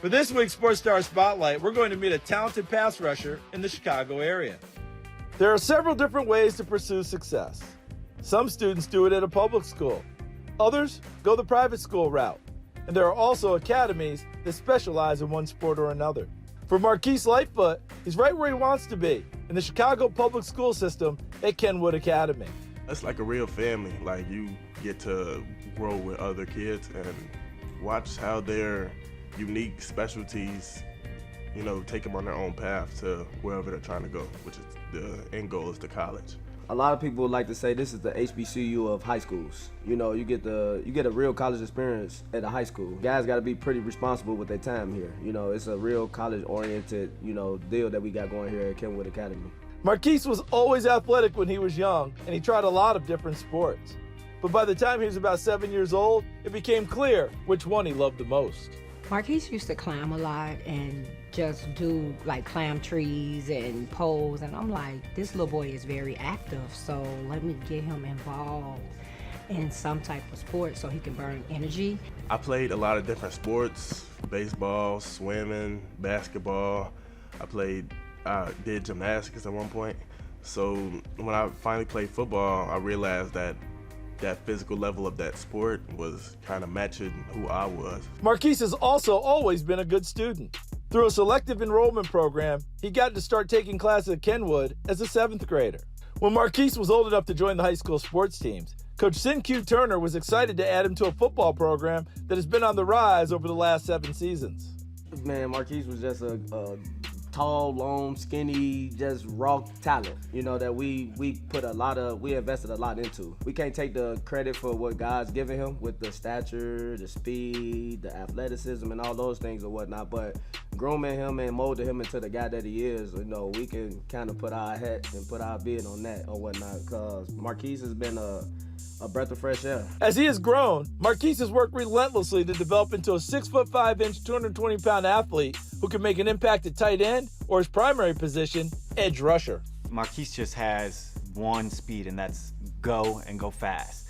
For this week's Sports Star Spotlight, we're going to meet a talented pass rusher in the Chicago area. There are several different ways to pursue success. Some students do it at a public school. Others go the private school route. And there are also academies that specialize in one sport or another. For Marquise Lightfoot, he's right where he wants to be, in the Chicago public school system at Kenwood Academy. It's like a real family. Like, you get to grow with other kids and watch how their unique specialties, take them on their own path to wherever they're trying to go, which is the end goal is to college. A lot of people like to say this is the HBCU of high schools. You get a real college experience at a high school. Guys got to be pretty responsible with their time here. It's a real college-oriented, deal that we got going here at Kenwood Academy. Marquise was always athletic when he was young, and he tried a lot of different sports. But by the time he was about 7 years old, it became clear which one he loved the most. Marquise used to climb a lot and just do like climb trees and poles, and I'm like, this little boy is very active, so let me get him involved in some type of sport so he can burn energy. I played a lot of different sports: baseball, swimming, basketball. I did gymnastics at one point. So when I finally played football, I realized that physical level of that sport was kind of matching who I was. Marquise has also always been a good student. Through a selective enrollment program, he got to start taking classes at Kenwood as a 7th grader. When Marquise was old enough to join the high school sports teams, Coach Sin Q Turner was excited to add him to a football program that has been on the rise over the last 7 seasons. Man, Marquise was just a tall, long, skinny, just raw talent, that we invested a lot into. We can't take the credit for what God's given him with the stature, the speed, the athleticism, and all those things and whatnot, but grooming him and molding him into the guy that he is, we can kind of put our hat and put our bid on that or whatnot, because Marquise has been a breath of fresh air. As he has grown, Marquise has worked relentlessly to develop into a 6'5", 220-pound athlete who can make an impact at tight end or his primary position, edge rusher. Marquise just has one speed, and that's go and go fast.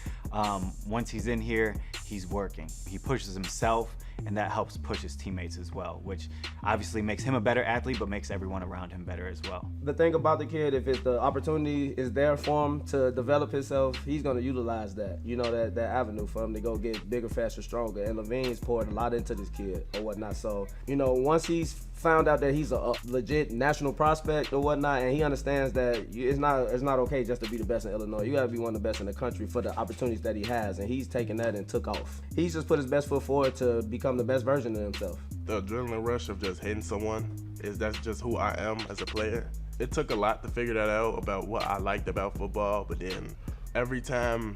Once he's in here, he's working. He pushes himself, and that helps push his teammates as well, which obviously makes him a better athlete, but makes everyone around him better as well. The thing about the kid, if the opportunity is there for him to develop himself, he's going to utilize that, that avenue for him to go get bigger, faster, stronger. And Levine's poured a lot into this kid or whatnot. So, once he's found out that he's a legit national prospect or whatnot, and he understands that it's not okay just to be the best in Illinois. You gotta be one of the best in the country for the opportunities that he has, and he's taken that and took off. He's just put his best foot forward to become the best version of himself. The adrenaline rush of just hitting someone that's just who I am as a player. It took a lot to figure that out about what I liked about football, but then every time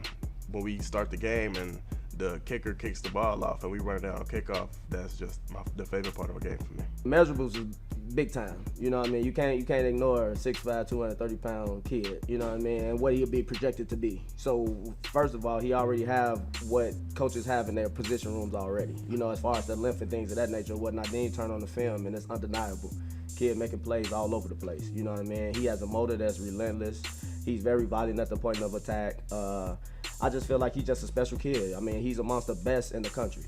when we start the game and the kicker kicks the ball off and we run it down on kickoff, that's just the favorite part of a game for me. Measurables is big time, You can't ignore a 6'5", 230-pound kid, and what he'll be projected to be. So first of all, he already have what coaches have in their position rooms already, as far as the length and things of that nature and whatnot. Then you turn on the film and it's undeniable. Kid making plays all over the place, He has a motor that's relentless. He's very violent at the point of attack. I just feel like he's just a special kid. He's amongst the best in the country.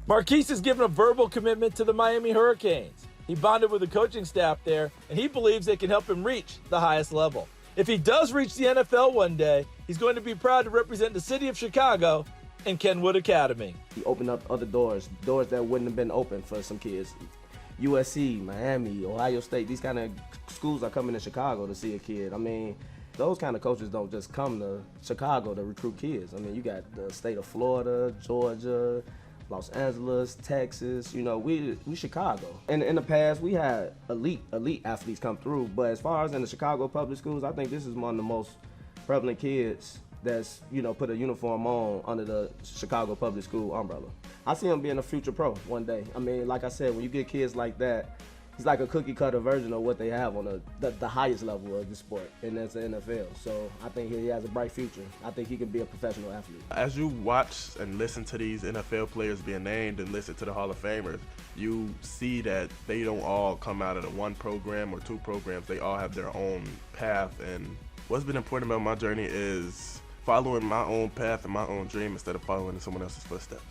Marquise has given a verbal commitment to the Miami Hurricanes. He bonded with the coaching staff there, and he believes they can help him reach the highest level. If he does reach the NFL one day, he's going to be proud to represent the city of Chicago and Kenwood Academy. He opened up other doors that wouldn't have been open for some kids. USC, Miami, Ohio State, these kind of schools are coming to Chicago to see a kid. Those kind of coaches don't just come to Chicago to recruit kids. You got the state of Florida, Georgia, Los Angeles, Texas, we Chicago. And in the past, we had elite athletes come through, but as far as in the Chicago public schools, I think this is one of the most prevalent kids that's, put a uniform on under the Chicago public school umbrella. I see him being a future pro one day. Like I said, when you get kids like that, he's like a cookie-cutter version of what they have on the highest level of the sport, and that's the NFL. So I think he has a bright future. I think he can be a professional athlete. As you watch and listen to these NFL players being named and listen to the Hall of Famers, you see that they don't all come out of the one program or two programs. They all have their own path, and what's been important about my journey is following my own path and my own dream instead of following in someone else's footsteps.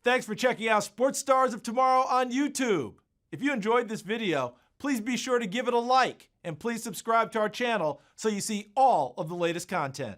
Thanks for checking out Sports Stars of Tomorrow on YouTube. If you enjoyed this video, please be sure to give it a like and please subscribe to our channel so you see all of the latest content.